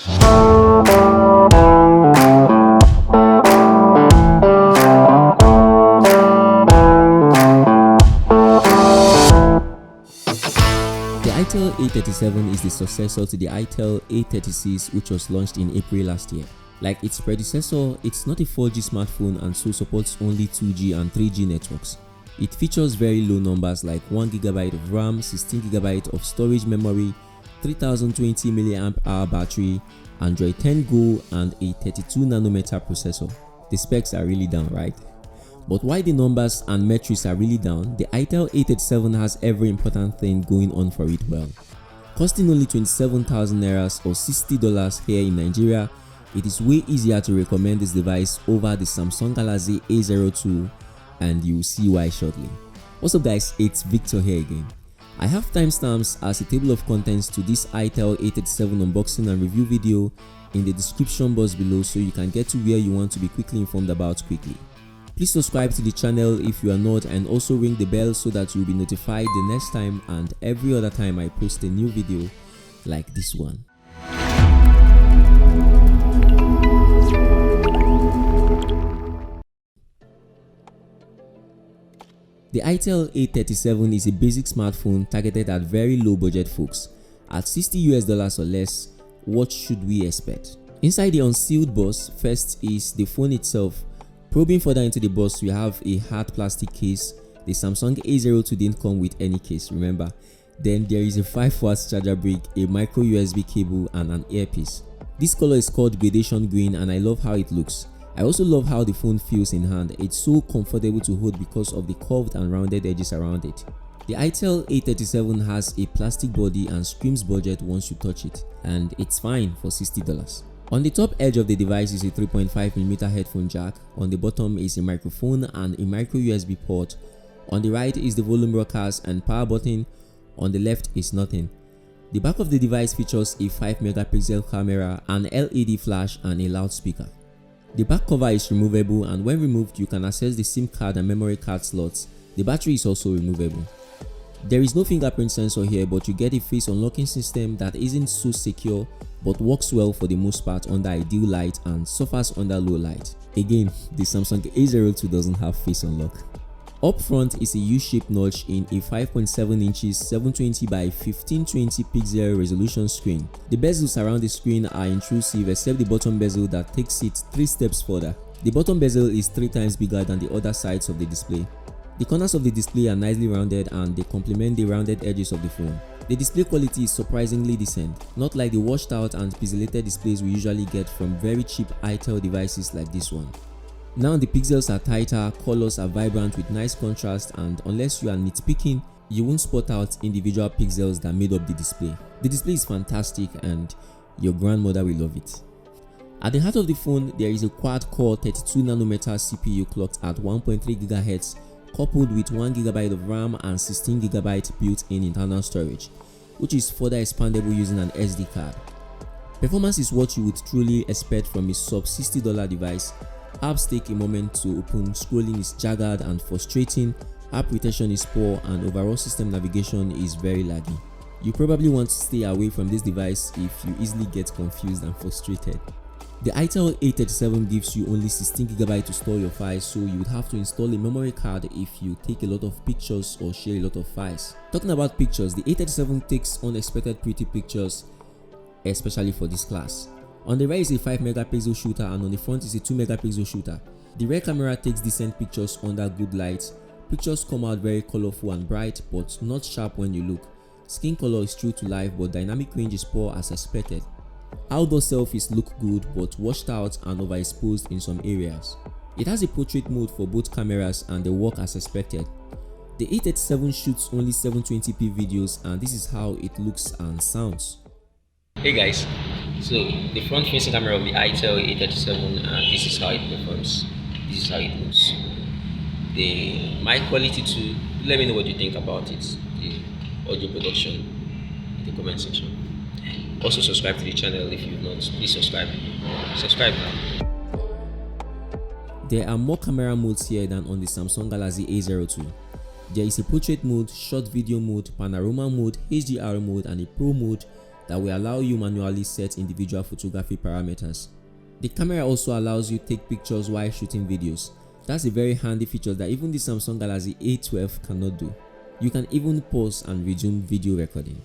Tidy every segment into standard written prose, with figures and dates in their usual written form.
The Itel A37 is the successor to the Itel A36, which was launched in April last year. Like its predecessor, it's not a 4G smartphone and so supports only 2G and 3G networks. It features very low numbers like 1GB of RAM, 16GB of storage memory, 3020 mAh battery, Android 10 Go, and a 32nm processor. The specs are really down, right? But while the numbers and metrics are really down, the Itel A37 has every important thing going on for it well. Costing only 27,000 Naira or $60 here in Nigeria, it is way easier to recommend this device over the Samsung Galaxy A02, and you will see why shortly. What's up guys, it's Victor here again. I have timestamps as a table of contents to this Itel A37 unboxing and review video in the description box below so you can get to where you want to be quickly informed about quickly. Please subscribe to the channel if you are not, and also ring the bell so that you'll be notified the next time and every other time I post a new video like this one. The Itel A37 is a basic smartphone targeted at very low budget folks. At $60 or less, what should we expect? Inside the unsealed box, first is the phone itself. Probing further into the box, we have a hard plastic case. The Samsung A02 didn't come with any case, remember. Then there is a 5W charger brick, a micro USB cable, and an earpiece. This color is called gradation green and I love how it looks. I also love how the phone feels in hand. It's so comfortable to hold because of the curved and rounded edges around it. The Itel A37 has a plastic body and screams budget once you touch it, and it's fine for $60. On the top edge of the device is a 3.5mm headphone jack. On the bottom is a microphone and a micro USB port. On the right is the volume rockers and power button. On the left is nothing. The back of the device features a 5MP camera, an LED flash, and a loudspeaker. The back cover is removable, and when removed you can access the SIM card and memory card slots. The battery is also removable. There is no fingerprint sensor here, but you get a face unlocking system that isn't so secure but works well for the most part under ideal light and suffers under low light. Again, the Samsung A02 doesn't have face unlock. Up front is a U-shaped notch in a 5.7 inches 720 by 1520 pixel resolution screen. The bezels around the screen are intrusive except the bottom bezel that takes it 3 steps further. The bottom bezel is 3 times bigger than the other sides of the display. The corners of the display are nicely rounded and they complement the rounded edges of the phone. The display quality is surprisingly decent, not like the washed out and pixelated displays we usually get from very cheap Itel devices like this one. Now the pixels are tighter, colors are vibrant with nice contrast, and unless you are nitpicking, you won't spot out individual pixels that made up the display. The display is fantastic and your grandmother will love it. At the heart of the phone, there is a quad-core 32nm CPU clocked at 1.3 GHz, coupled with 1GB of RAM and 16GB built-in internal storage, which is further expandable using an SD card. Performance is what you would truly expect from a sub $60 device. Apps take a moment to open, scrolling is jagged and frustrating, app retention is poor, and overall system navigation is very laggy. You probably want to stay away from this device if you easily get confused and frustrated. The Itel A37 gives you only 16GB to store your files, so you would have to install a memory card if you take a lot of pictures or share a lot of files. Talking about pictures, the A37 takes unexpected pretty pictures, especially for this class. On the right is a 5MP shooter and on the front is a 2MP shooter. The rear camera takes decent pictures under good light. Pictures come out very colorful and bright but not sharp when you look. Skin color is true to life but dynamic range is poor as expected. Outdoor selfies look good but washed out and overexposed in some areas. It has a portrait mode for both cameras and they work as expected. The A37 shoots only 720p videos and this is how it looks and sounds. Hey guys, so the front facing camera of the Itel A37 and this is how it performs. This is how it looks. The mic quality too, let me know what you think about it, the audio production in the comment section. Also subscribe to the channel if you've not. Please subscribe. Subscribe now. There are more camera modes here than on the Samsung Galaxy A02. There is a portrait mode, short video mode, panorama mode, HDR mode, and a pro mode that will allow you manually set individual photography parameters. The camera also allows you to take pictures while shooting videos. That's a very handy feature that even the Samsung Galaxy A12 cannot do. You can even pause and resume video recording.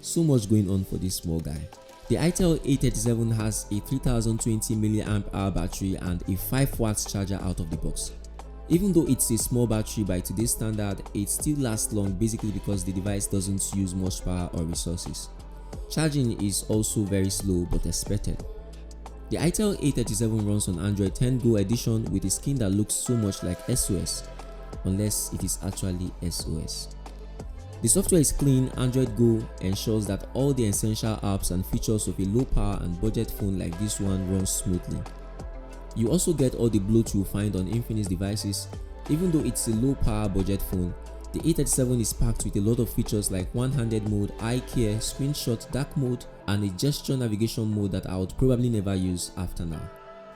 So much going on for this small guy. The Itel A37 has a 3020 mAh battery and a 5W charger out of the box. Even though it's a small battery by today's standard, it still lasts long basically because the device doesn't use much power or resources. Charging is also very slow but expected. The Itel A37 runs on Android 10 Go edition with a skin that looks so much like SOS, unless it is actually SOS. The software is clean. Android Go ensures that all the essential apps and features of a low power and budget phone like this one runs smoothly. You also get all the bloat you find on Infinix devices. Even though it's a low power budget phone, the A37 is packed with a lot of features like one-handed mode, eye care, screenshot, dark mode, and a gesture navigation mode that I would probably never use after now.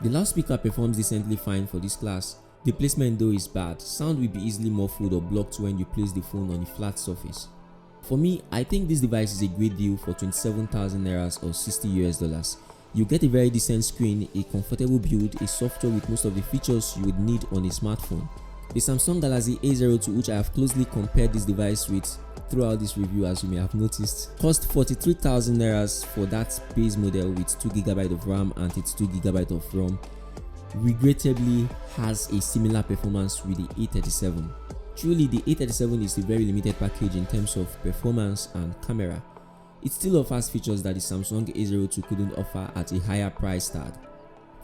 The loudspeaker performs decently fine for this class. The placement though is bad. Sound will be easily muffled or blocked when you place the phone on a flat surface. For me, I think this device is a great deal for 27,000 naira or $60. You get a very decent screen, a comfortable build, a software with most of the features you would need on a smartphone. The Samsung Galaxy A02, which I have closely compared this device with throughout this review as you may have noticed, cost 43,000 naira for that base model with 2GB of RAM and 32GB of ROM. Regrettably has a similar performance with the A37. Truly, the A37 is a very limited package in terms of performance and camera. It still offers features that the Samsung A02 couldn't offer at a higher price tag.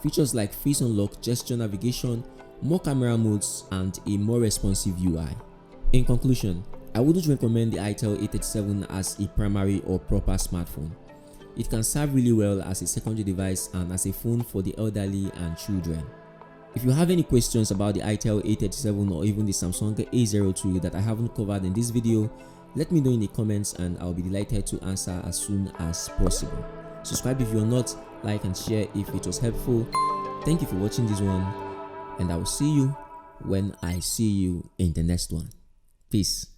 Features like face unlock, gesture navigation, more camera modes, and a more responsive UI. In conclusion, I wouldn't recommend the Itel A37 as a primary or proper smartphone. It can serve really well as a secondary device and as a phone for the elderly and children. If you have any questions about the Itel A37 or even the Samsung A02 that I haven't covered in this video, let me know in the comments and I'll be delighted to answer as soon as possible. Subscribe if you're not, like and share if it was helpful. Thank you for watching this one, and I will see you when I see you in the next one. Peace.